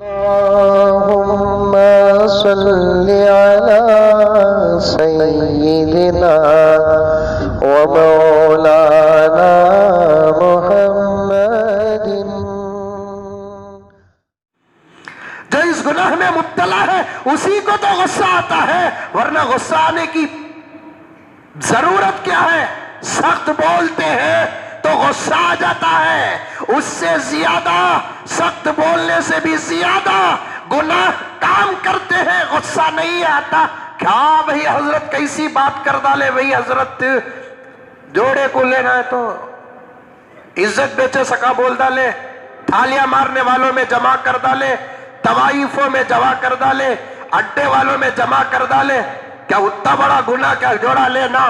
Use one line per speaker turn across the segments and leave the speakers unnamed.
अल्लाहुम्मा सल्लि अला सय्यिदिना व मौलाना मुहम्मदिन।
जो इस गुनाह में मुब्तला है उसी को तो गुस्सा आता है, वरना गुस्सा आने की जरूरत क्या है? सख्त बोलते हैं तो गुस्सा आ जाता है, उससे ज्यादा सख्त बोलने से भी ज्यादा गुनाह काम करते हैं, गुस्सा नहीं आता। क्या भाई हजरत कैसी बात कर डाले भाई हजरत, जोड़े को लेना है तो इज्जत बेचे सका बोल डाले, थालियां मारने वालों में जमा कर डाले, तवाइफों में जमा कर डाले, अड्डे वालों में जमा कर डाले। क्या उतना बड़ा गुनाह क्या जोड़ा लेना?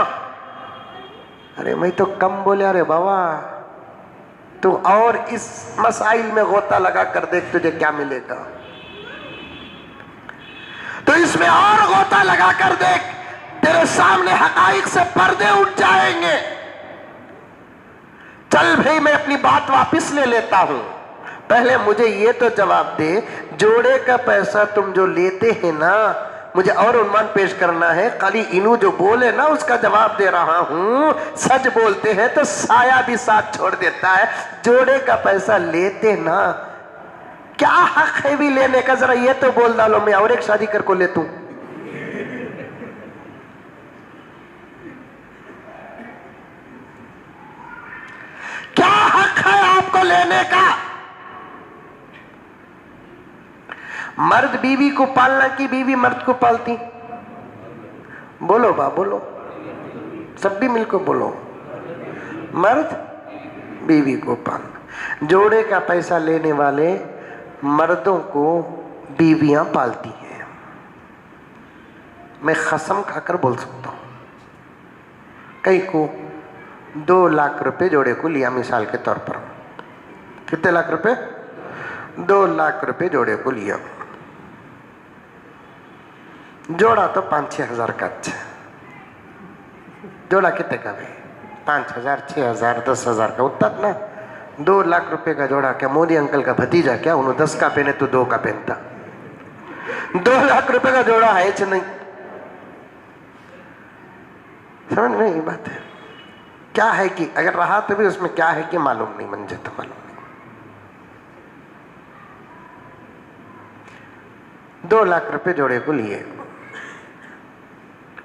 अरे मैं तो कम बोले, अरे बाबा तू और इस मसाइल में गोता लगा कर देख तुझे क्या मिलेगा। तो इसमें और गोता लगा कर देख, तेरे सामने हकाइक से पर्दे उठ जाएंगे। चल भाई मैं अपनी बात वापस ले लेता हूं, पहले मुझे ये तो जवाब दे, जोड़े का पैसा तुम जो लेते हैं ना, मुझे और उन्मान पेश करना है, खाली इनू जो बोले ना उसका जवाब दे रहा हूं। सच बोलते हैं तो साया भी साथ छोड़ देता है। जोड़े का पैसा लेते ना, क्या हक है भी लेने का? जरा ये तो बोल डालो, मैं और एक शादी कर को लेतू। क्या हक है आपको लेने का? मर्द बीवी को पालना की बीवी मर्द को पालती? बोलो बा बोलो, सब भी मिलकर बोलो। मर्द बीवी को पालना। जोड़े का पैसा लेने वाले मर्दों को बीवियां पालती हैं। मैं कसम खाकर बोल सकता हूं, कई को 2 लाख रुपए जोड़े को लिया मिसाल के तौर पर। कितने लाख रुपए? 2 लाख रुपए जोड़े को लिया। जोड़ा तो 5-6 हजार का। अच्छा जोड़ा कितने का भाई? 5,000, 6,000, 10,000 का उतना ना। 2 लाख रुपए का जोड़ा क्या मोदी अंकल का भतीजा क्या? उन्होंने 10 का पहने तो 2 का पहनता। 2 लाख रुपए का जोड़ा है च नहीं। समझ में ये बात है? क्या है कि अगर रहा तो भी उसमें क्या है कि मालूम नहीं, मुझे तो मालूम नहीं। 2 लाख रुपए जोड़े को लिए।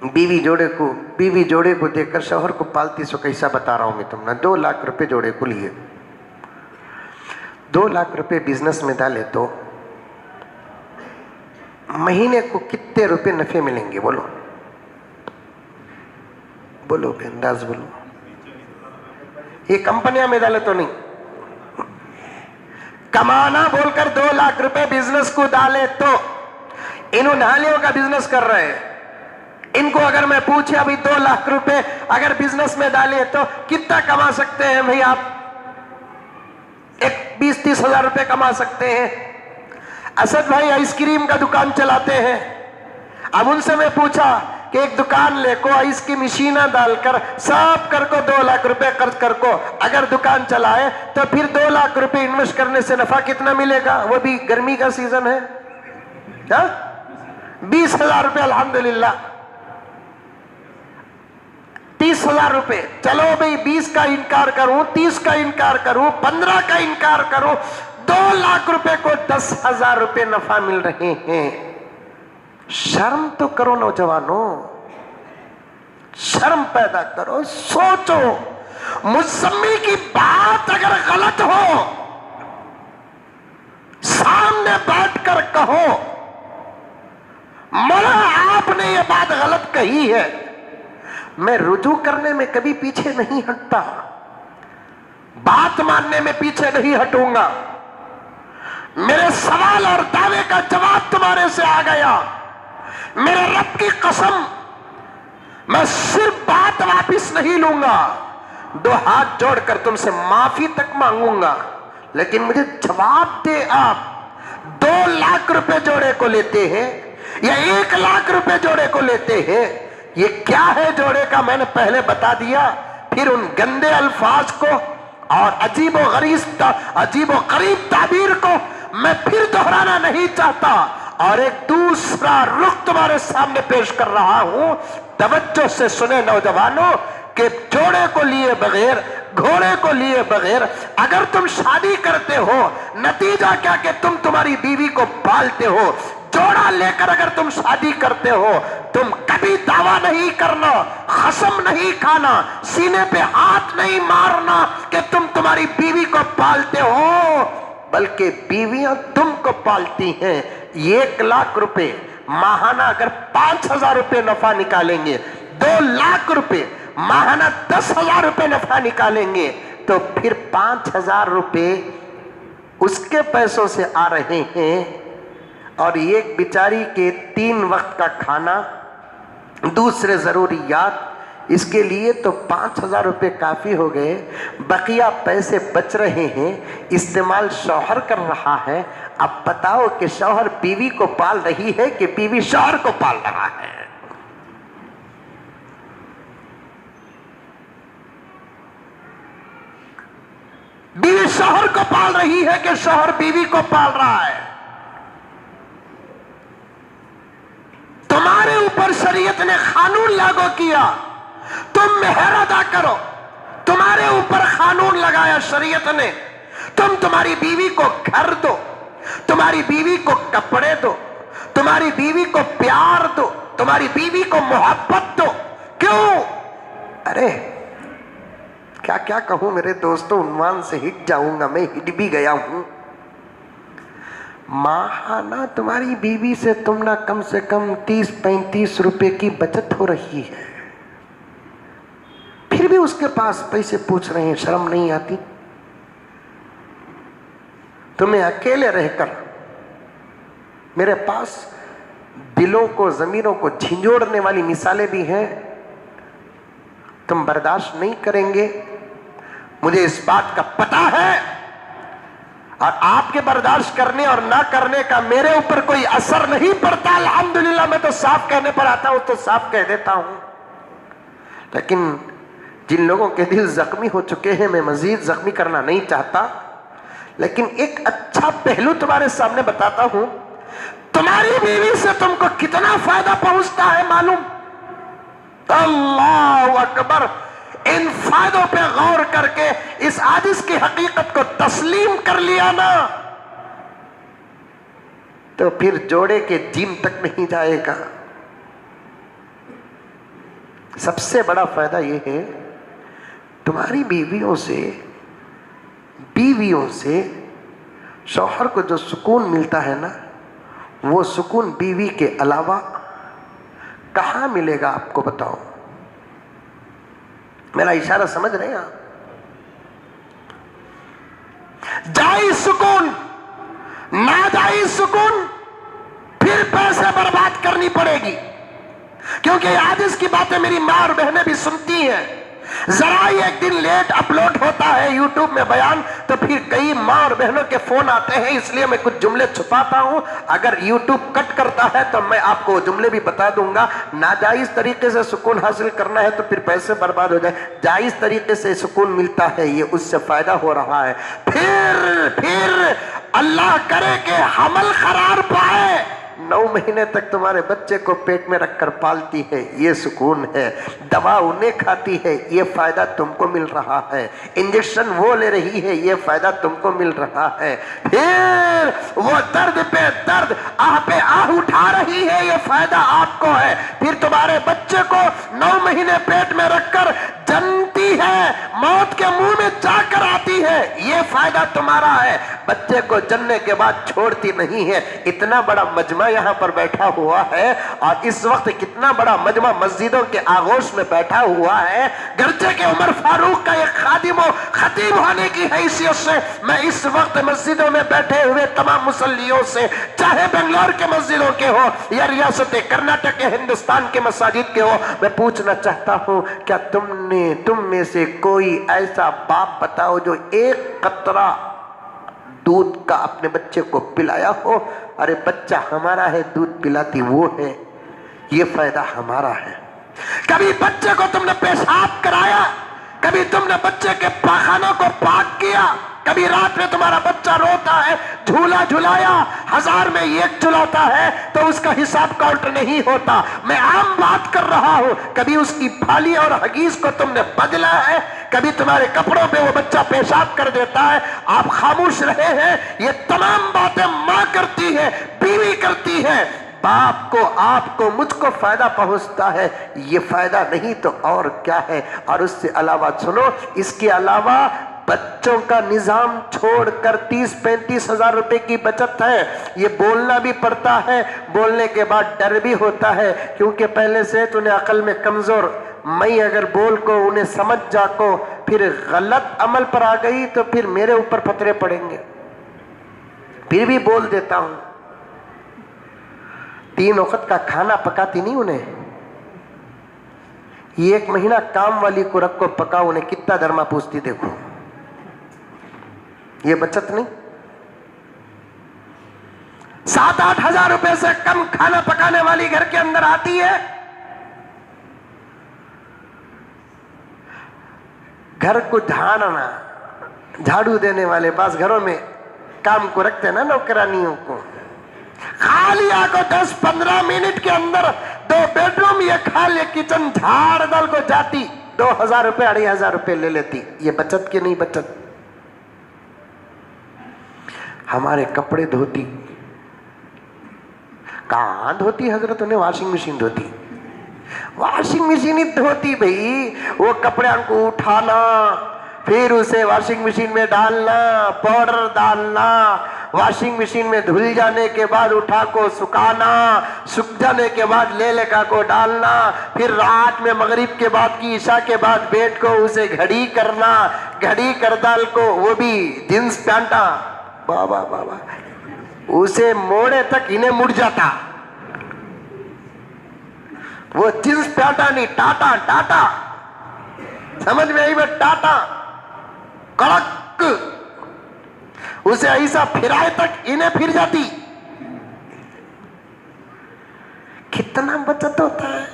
बीवी जोड़े को देखकर शौहर को पालती, सो कैसा बता रहा हूं मैं तुमने। 2 लाख रुपए जोड़े को लिए। 2 लाख रुपए बिजनेस में डाले तो महीने को कितने रुपए नफे मिलेंगे? बोलो बोलो अंदाज बोलो। ये कंपनियां में डाले तो नहीं, कमाना बोलकर 2 लाख रुपए बिजनेस को डाले तो इन नालियों का बिजनेस कर रहे हैं। इनको अगर मैं पूछे अभी 2 लाख रुपए अगर बिजनेस में डाले तो कितना कमा सकते हैं भाई आप? एक 20-30 हजार रुपए कमा सकते हैं। असद भाई आइसक्रीम का दुकान चलाते हैं। अब उनसे मैं पूछा कि एक दुकान लेको, आइस की मशीना डालकर सब कर को 2 लाख रुपए खर्च कर को अगर दुकान चलाए तो फिर 2 लाख रुपए इन्वेस्ट करने से नफा कितना मिलेगा? वो भी गर्मी का सीजन है, 20,000 रुपए। अल्हम्दुलिल्लाह 30,000 रुपए। चलो भाई 20 का इनकार करूं, 30 का इनकार करूं, 15 का इनकार करूं, 2 लाख रुपए को 10,000 रुपए नफा मिल रहे हैं। शर्म तो करो नौजवानों, शर्म पैदा करो, सोचो। मुज़म्मिल की बात अगर गलत हो सामने बैठकर कहो, मौला आपने ये बात गलत कही है। मैं रुजू करने में कभी पीछे नहीं हटता, बात मानने में पीछे नहीं हटूंगा। मेरे सवाल और दावे का जवाब तुम्हारे से आ गया, मेरे रब की कसम, मैं सिर्फ बात वापिस नहीं लूंगा, 2 हाथ जोड़कर तुमसे माफी तक मांगूंगा, लेकिन मुझे जवाब दे। आप 2 लाख रुपए जोड़े को लेते हैं या 1 लाख रुपए जोड़े को लेते हैं? ये क्या है जोड़े का? मैंने पहले बता दिया। फिर उन गंदे अल्फाज को और अजीबो गरीब ताबीर को मैं फिर दोहराना नहीं चाहता और एक दूसरा रुख तुम्हारे सामने पेश कर रहा हूं। तवज्जो से सुने नौजवानों कि जोड़े को लिए बगैर, घोड़े को लिए बगैर अगर तुम शादी करते हो, नतीजा क्या कि तुम तुम्हारी बीवी को पालते हो। जोड़ा लेकर अगर तुम शादी करते हो, तुम कभी दावा नहीं करना, कसम नहीं खाना, सीने पे हाथ नहीं मारना कि तुम तुम्हारी बीवी को पालते हो, बल्कि बीवियां तुमको पालती हैं। 1 लाख रुपए माहाना अगर 5,000 रुपए नफा निकालेंगे, 2 लाख रुपए माहाना 10,000 रुपए नफा निकालेंगे, तो फिर 5,000 रुपए उसके पैसों से आ रहे हैं और एक बिचारी के 3 वक्त का खाना, दूसरे जरूरियात, इसके लिए तो 5,000 रुपये काफी हो गए। बकिया पैसे बच रहे हैं, इस्तेमाल शौहर कर रहा है। अब बताओ कि शौहर बीवी को पाल रही है कि बीवी शौहर को पाल रहा है? बीवी शौहर को पाल रही है कि शौहर बीवी को पाल रहा है? तुम्हारे ऊपर शरीयत ने कानून लागू किया, तुम मेहर अदा करो। तुम्हारे ऊपर कानून लगाया शरीयत ने, तुम तुम्हारी बीवी को घर दो, तुम्हारी बीवी को कपड़े दो, तुम्हारी बीवी को प्यार दो, तुम्हारी बीवी को मोहब्बत दो। क्यों? अरे क्या क्या कहूं मेरे दोस्तों, उन्वान से हिट जाऊंगा, मैं हिट भी गया हूं। माहाना तुम्हारी बीवी से तुम ना कम से कम 30-35 रुपए की बचत हो रही है, फिर भी उसके पास पैसे पूछ रहे हैं, शर्म नहीं आती? तुम्हें अकेले रहकर, मेरे पास दिलों को, जमीनों को झिंझोड़ने वाली मिसालें भी हैं, तुम बर्दाश्त नहीं करेंगे, मुझे इस बात का पता है। और आपके बर्दाश्त करने और ना करने का मेरे ऊपर कोई असर नहीं पड़ता, अल्हम्दुलिल्लाह। मैं तो साफ कहने पर आता हूं तो साफ कह देता हूं। लेकिन जिन लोगों के दिल जख्मी हो चुके हैं, मैं मजीद जख्मी करना नहीं चाहता, लेकिन एक अच्छा पहलू तुम्हारे सामने बताता हूं। तुम्हारी बीवी से तुमको कितना फायदा पहुंचता है मालूम? अल्लाहु अकबर। इन फायदों पे गौर करके इस आजिज की हकीकत को तस्लीम कर लिया ना, तो फिर जोड़े के जिम तक नहीं जाएगा। सबसे बड़ा फायदा यह है, तुम्हारी बीवियों से शौहर को जो सुकून मिलता है ना, वो सुकून बीवी के अलावा कहां मिलेगा आपको बताओ? मेरा इशारा समझ रहे हैं आप? जायज सुकून, नाजायज सुकून, फिर पैसे बर्बाद करनी पड़ेगी। क्योंकि आज इसकी बातें मेरी मां और बहनें भी सुनती हैं। जरा ही एक दिन लेट अपलोड होता है यूट्यूब में बयान, तो फिर कई मां और बहनों के फोन आते हैं, इसलिए मैं कुछ जुमले छुपाता हूं। अगर यूट्यूब कट करता है तो मैं आपको जुमले भी बता दूंगा। नाजायज तरीके से सुकून हासिल करना है तो फिर पैसे बर्बाद हो जाए, जायज तरीके से सुकून मिलता है, ये उससे फायदा हो रहा है। फिर अल्लाह करे कि हमल करार पाए, 9 महीने तक तुम्हारे बच्चे को पेट में रखकर पालती है, ये सुकून है। दवा उन्हें खाती है, ये फायदा तुमको मिल रहा है। इंजेक्शन वो ले रही है, ये फायदा तुमको मिल रहा है। फिर वो दर्द पे दर्द, आह पे आह उठा रही है, ये फायदा आपको है। फिर तुम्हारे बच्चे को 9 महीने पेट में रखकर जनती है, मौत के मुंह में जाकर आती है, ये फायदा तुम्हारा है। बच्चे को जन्ने के बाद छोड़ती नहीं है। इतना बड़ा मजमा यहाँ पर बैठा हुआ है, और इस वक्त कितना बड़ा मजमा मस्जिदों के आगोश में बैठा हुआ है। गर्जे के उमर फारूक का एक खादिम खतीब होने की हैसियत से मैं इस वक्त मस्जिदों में बैठे हुए तमाम मुसल्लियों से, चाहे बेंगलोर के मस्जिदों के हो या रियासत कर्नाटक के हिंदुस्तान के मसाजिद के हो, मैं पूछना चाहता हूँ, क्या तुम में से कोई ऐसा बाप बताओ जो एक कतरा दूध का अपने बच्चे को पिलाया हो? अरे बच्चा हमारा है, दूध पिलाती वो है, ये फायदा हमारा है। कभी बच्चे को तुमने पेशाब कराया? कभी तुमने बच्चे के पाखानों को पाक किया? कभी रात में तुम्हारा बच्चा रोता है, झूला झुलाया, 1000 में 1 झुलाता है तो उसका हिसाब काउंट नहीं होता। मैं आम बात कर रहा हूं, कभी उसकी फाली और हगीज को तुमने बदला है, कभी तुम्हारे कपड़ों पे वो बच्चा पेशाब कर देता है, आप खामोश रहे हैं। ये तमाम बातें मां करती है, बीवी करती है, बाप को, आपको, मुझको फायदा पहुंचता है, ये फायदा नहीं तो और क्या है। और उससे अलावा सुनो, इसके अलावा बच्चों का निजाम छोड़कर 30-35 हजार रुपए की बचत है। ये बोलना भी पड़ता है, बोलने के बाद डर भी होता है, क्योंकि पहले से तूने अकल में कमजोर, मैं अगर बोल को उन्हें समझ जाको, फिर गलत अमल पर आ गई तो फिर मेरे ऊपर पतरे पड़ेंगे। फिर भी बोल देता हूं। 3 वक्त का खाना पकाती नहीं उन्हें, 1 महीना काम वाली को रखो पकाओ, उन्हें कितना धर्मा पूछती देखो, ये बचत नहीं। 7-8 हजार रुपए से कम खाना पकाने वाली घर के अंदर आती है। घर को झाड़ना, झाड़ू देने वाले पास घरों में काम को रखते हैं ना नौकरानियों को, खा लिया को 10-15 मिनट के अंदर 2 बेडरूम ये खा ले, किचन झाड़ डाल को जाती, 2000 रुपए 2500 रुपए ले लेती। ये बचत की नहीं बचत। हमारे कपड़े धोती, कहां धोती हजरत, उन्हें वॉशिंग मशीन धोती, वॉशिंग मशीन ही धोती भाई। वो कपड़े को उठाना, फिर उसे वॉशिंग मशीन में डालना, पाउडर डालना, वॉशिंग मशीन में धुल जाने के बाद उठा को सुखाना, सूख जाने के बाद ले लेका को डालना, फिर रात में मगरिब के बाद की ईशा के बाद बैठ को उसे घड़ी करना, घड़ी कर डाल को, वो भी जींस पैंटा, बाबा बाबा, उसे मोड़े तक इन्हें मुड़ जाता। वो जींस पैंटा नहीं, टाटा टाटा, समझ में आई बात, टाटा कड़क, उसे ऐसा फिराए तक इन्हें फिर जाती। कितना बचत होता है,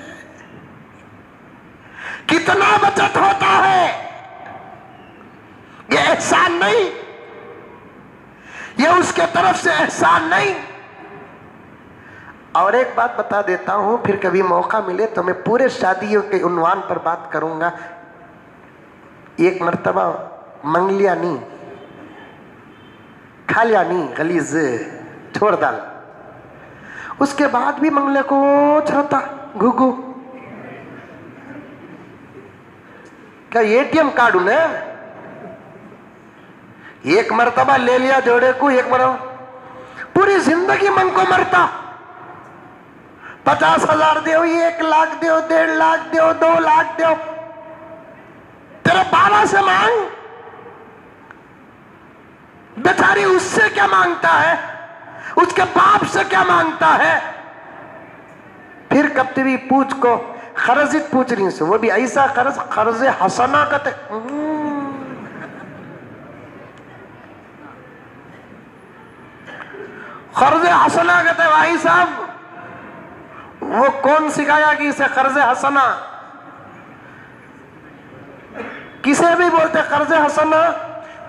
कितना बचत होता है। ये एहसान नहीं, ये उसके तरफ से एहसान नहीं। और एक बात बता देता हूं, फिर कभी मौका मिले तो मैं पूरे शादियों के उन्वान पर बात करूंगा। एक मर्तबा मंगलिया नहीं, खालिया नहीं, गलीज छोड़ डाल, उसके बाद भी मंगले को छरता घुघू, क्या एटीएम कार्ड उन्हें एक मर्तबा ले लिया जोड़े को, एक मरतबा पूरी जिंदगी मन को मरता। 50,000 दो, 1 लाख दो, 1.5 लाख दो, 2 लाख दो, तेरे बाबा से मांग, बेचारी उससे क्या मांगता है, उसके बाप से क्या मांगता है। फिर कब भी पूछ को खर्जित पूछ रही से, वो भी ऐसा कर्ज हसना कहते, कर्ज हसना कहते भाई साहब। वो कौन सिखाया कि इसे कर्ज हसना, किसे भी बोलते कर्ज हसना,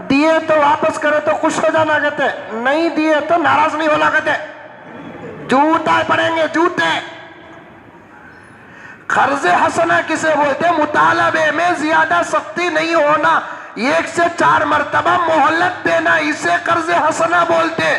दिए तो वापस करे तो खुश हो जाना कहते, नहीं दिए तो नाराज नहीं होना कहते, जूता पड़ेंगे जूते। कर्ज हसना किसे बोलते, मुतालबे में ज्यादा सख्ती नहीं होना, 1 से 4 मर्तबा मोहलत देना, इसे कर्ज हसना बोलते।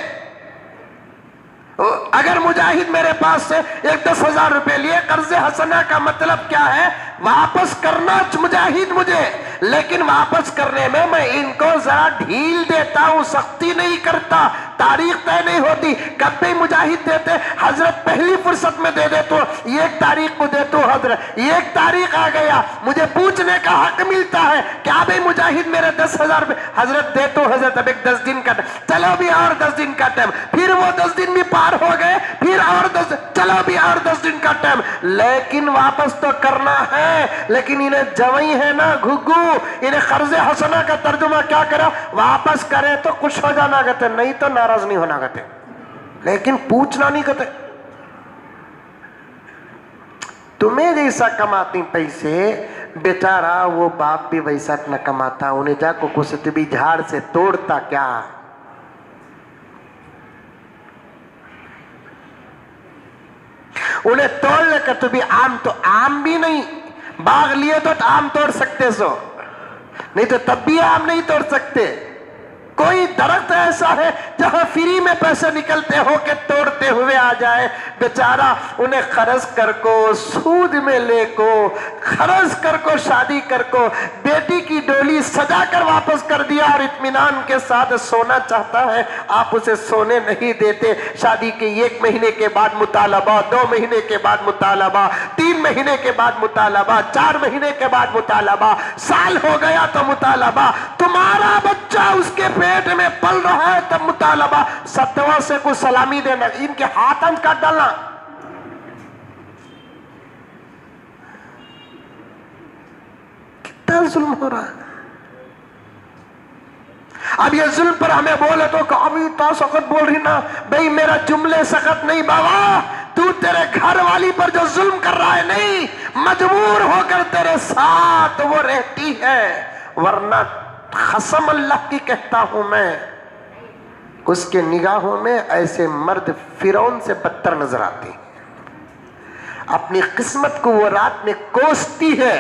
अगर मुजाहिद मेरे पास से 10,000 रुपए लिए, कर्ज हसना का मतलब क्या है, वापस करना मुजाहिद मुझे, लेकिन वापस करने में मैं इनको जरा ढील देता हूं, सख्ती नहीं करता, तारीख तय नहीं होती। कब भी मुजाहिद देते, हजरत पहली फुर्सत में दे दे तो 1 तारीख को दे तो हजरत 1 तारीख आ गया, मुझे पूछने का हक मिलता है क्या भाई मुजाहिद मेरे 10,000 रुपए, हजरत दे तो हजरत अब एक 10 दिन का, चलो भी और 10 दिन का टाइम, फिर वो 10 दिन भी पार हो गए, फिर और 10, चलो भी और 10 दिन का टाइम, लेकिन वापस तो करना है। लेकिन इन्हें जवई है ना घुग्गू, इन्हें कर्ज हसना का तर्जुमा क्या करा, वापस करे तो खुश हो जाना कहते, नहीं तो नाराज नहीं होना कहते, लेकिन पूछना नहीं कहते। तुम्हें जैसा कमाती पैसे बेचारा वो बाप भी वैसा न कमाता, उन्हें जाको कुछ भी झाड़ से तोड़ता क्या। उन्हें तोड़ लेकर तो भी आम, तो आम भी नहीं, बाग लिए तो आम तोड़ सकते सो, नहीं तो तब भी आम नहीं तोड़ सकते। कोई दरख्त ऐसा है जहां फ्री में पैसे निकलते हो के तोड़ते हुए आ जाए। बेचारा उन्हें खर्च कर को, सूद में ले को, खर्च कर को, शादी कर को, बेटी की डोली सजा कर वापस कर दिया और इत्मीनान के साथ सोना चाहता है, आप उसे सोने नहीं देते। शादी के 1 महीने के बाद मुतालबा, 2 महीने के बाद मुतालबा, 3 महीने के बाद मुतालबा, 4 महीने के बाद मुतालबा, साल हो गया तो मुतालबा, तुम्हारा बच्चा उसके पेट में पल रहा है तब मुतालबा, सत्वा से कुछ सलामी देना, इनके हाथ अंत काट डालना। कितना जुल्म हो रहा है। अब ये जुल्म पर हमें बोले तो अभी तो सख्त बोल रही ना, भाई मेरा जुमले सख्त नहीं बाबा, तू तेरे घर वाली पर जो जुल्म कर रहा है, नहीं, मजबूर होकर तेरे साथ वो रहती है, वरना कसम अल्लाह की कहता हूं मैं, उसके निगाहों में ऐसे मर्द फिरौन से बदतर नजर आते हैं। अपनी किस्मत को वो रात में कोसती है,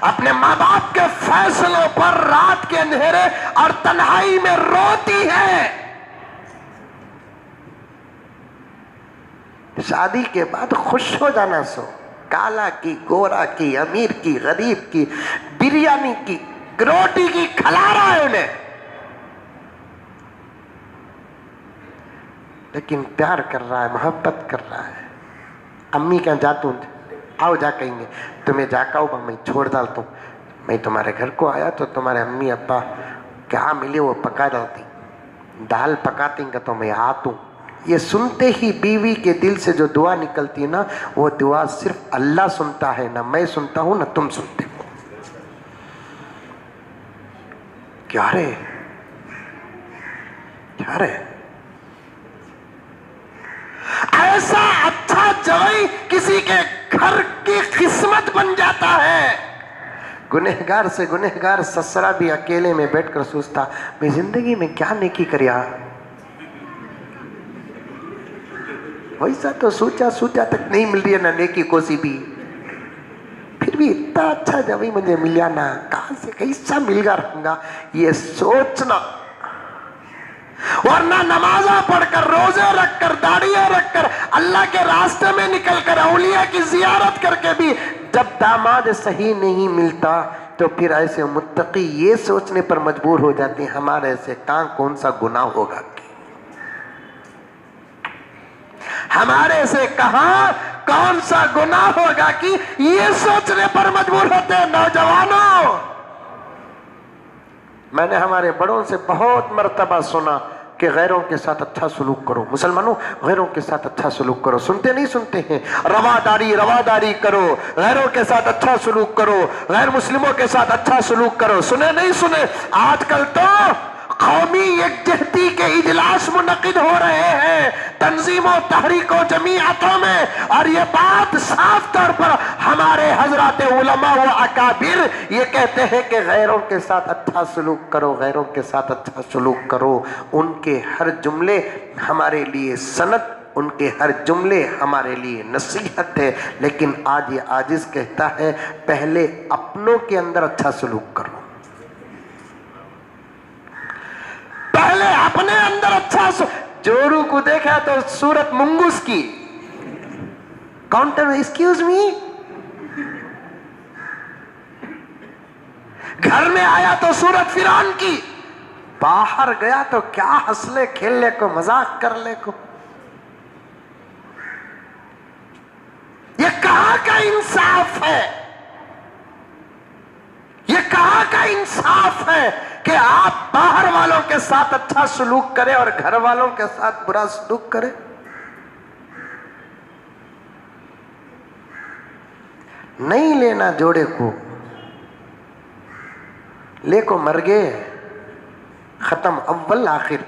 अपने माँ बाप के फैसलों पर रात के अंधेरे और तन्हाई में रोती है। शादी के बाद खुश हो जाना सो, काला की, गोरा की, अमीर की, गरीब की, बिरयानी की, रोटी की खिला रहा है उन्हें, लेकिन प्यार कर रहा है, मोहब्बत कर रहा है। अम्मी क्या जातू, आओ जा कहेंगे, तुम्हें जाका मैं छोड़ डालता हूँ, मैं तुम्हारे घर को आया तो तुम्हारे अम्मी अब्बा क्या मिले वो पका डालती, दाल पकाती तो मैं आता हूँ। ये सुनते ही बीवी के दिल से जो दुआ निकलती है ना, वो दुआ सिर्फ अल्लाह सुनता है, ना मैं सुनता हूँ ना तुम सुनते हो। क्या रे, क्या रे, ऐसा अच्छा जवाई किसी के घर की किस्मत बन जाता है। गुनहगार से गुनहगार ससुरा भी अकेले में बैठकर सोचता, मैं जिंदगी में क्या नेकी करिया, वैसा तो सोचा तक नहीं मिल रही है ना नेकी कोसी भी, फिर भी इतना अच्छा जवाई मुझे मिला ना, कहां से कैसा मिलगा रहूंगा, ये सोचना। वरना नमाजा पढ़कर, रोजे रखकर, दाढ़ियां रखकर, अल्लाह के रास्ते में निकलकर, औलिया की जियारत करके भी जब दामाद सही नहीं मिलता तो फिर ऐसे मुत्तकी ये सोचने पर मजबूर हो जाते हैं हमारे से कौन सा गुनाह होगा, हमारे से कहां कौन सा गुनाह होगा कि ये सोचने पर मजबूर होते हैं। नौजवानों, मैंने हमारे बड़ों से बहुत मर्तबा सुना कि गैरों के साथ अच्छा सलूक करो, मुसलमानों गैरों के साथ अच्छा सलूक करो, सुनते नहीं सुनते हैं, रवादारी करो, गैरों के साथ अच्छा सलूक करो, गैर मुस्लिमों के साथ अच्छा सलूक करो, सुने नहीं सुने। आजकल तो कौमी यकजहती के इजलास मुनक़िद हो रहे हैं तंजीमों, तहरीकों, जमीयतों में, और ये बात साफ तौर पर हमारे हजरात उलमा व अकाबिर ये कहते हैं कि गैरों के साथ अच्छा सलूक करो, गैरों के साथ अच्छा सलूक करो। उनके हर जुमले हमारे लिए सनद, उनके हर जुमले हमारे लिए नसीहत है। लेकिन आज ये आजिज कहता है पहले अपनों के अंदर अच्छा सलूक करो, पहले अपने अंदर अच्छा। जोरू को देखा तो सूरत मुंगूस की, काउंटर में एक्सक्यूज मी, घर में आया तो सूरत फिरौन की, बाहर गया तो क्या हंसले खेलने को, मजाक करने को। ये कहां का इंसाफ है, ये कहां का इंसाफ है कि आप बाहर वालों के साथ अच्छा सलूक करें और घर वालों के साथ बुरा सलूक करें। नहीं लेना जोड़े को, लेको मर गए, खत्म, अव्वल आखिर।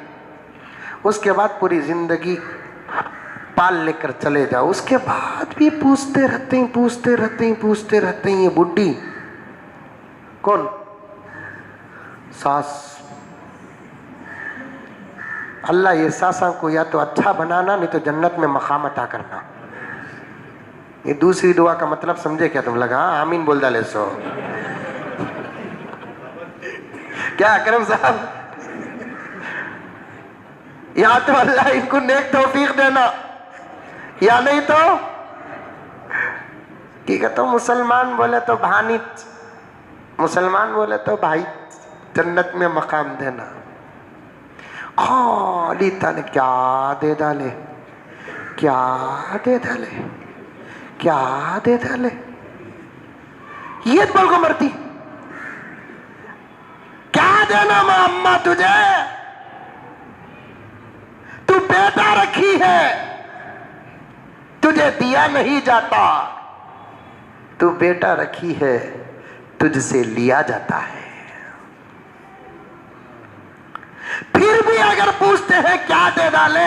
उसके बाद पूरी जिंदगी पाल लेकर चले जाओ। उसके बाद भी पूछते रहते हैं, पूछते रहते हैं, पूछते रहते हैं। ये बुढ़ी कौन? सास। अल्लाह ये सासा को या तो अच्छा बनाना, नहीं तो जन्नत में मकाम अता करना। ये दूसरी दुआ का मतलब समझे क्या तुम? लगा आमीन बोल डाले सो। क्या अकरम साहब, या तो अल्लाह इनको नेक तौफीक देना, या नहीं तो ठीक है। तो मुसलमान बोले तो भानी, मुसलमान बोले तो भाई जन्नत में मकाम देना। खाली तन क्या दे डाले, क्या दे डाले, क्या दे डाले। ये बोल को मरती, क्या देना मां अम्मा तुझे? तू बेटा रखी है, तुझे दिया नहीं जाता। तू बेटा रखी है, तुझसे लिया जाता है। फिर भी अगर पूछते हैं क्या दे डाले,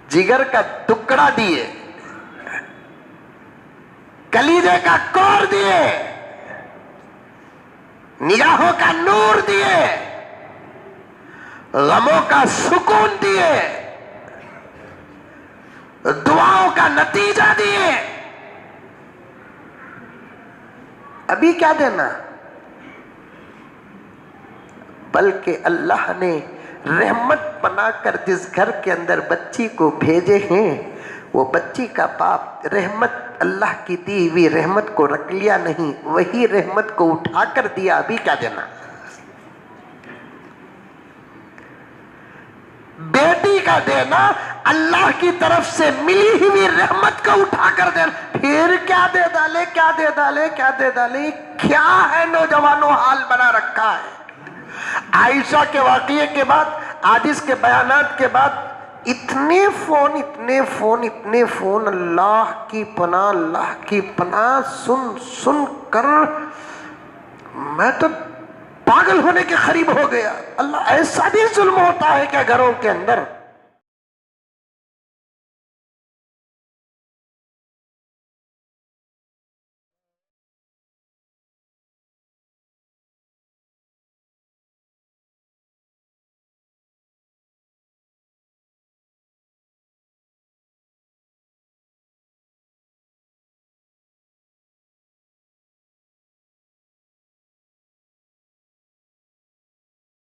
जिगर का टुकड़ा दिए, कलीजे का कोर दिए, निगाहों का नूर दिए, गमों का सुकून दिए, दुआओं का नतीजा दिए, अभी क्या देना? बल्कि अल्लाह ने रहमत बनाकर जिस घर के अंदर बच्ची को भेजे हैं, वो बच्ची का बाप रहमत, अल्लाह की दी हुई रहमत को रख लिया नहीं, वही रहमत को उठाकर दिया। अभी क्या देना? बेटी का देना, अल्लाह की तरफ से मिली हुई रहमत को उठाकर देना। फिर क्या दे डाले, क्या दे डाले, क्या दे डाले। क्या है नौजवानों हाल बना रखा है। आयशा के वाकये के बाद, आदिस के बयानात के बाद इतने फोन, इतने फोन, इतने फोन, अल्लाह की पनाह, अल्लाह की पनाह। सुन सुन कर मैं तो पागल होने के करीब हो गया। अल्लाह, ऐसा भी जुल्म होता है क्या घरों के अंदर?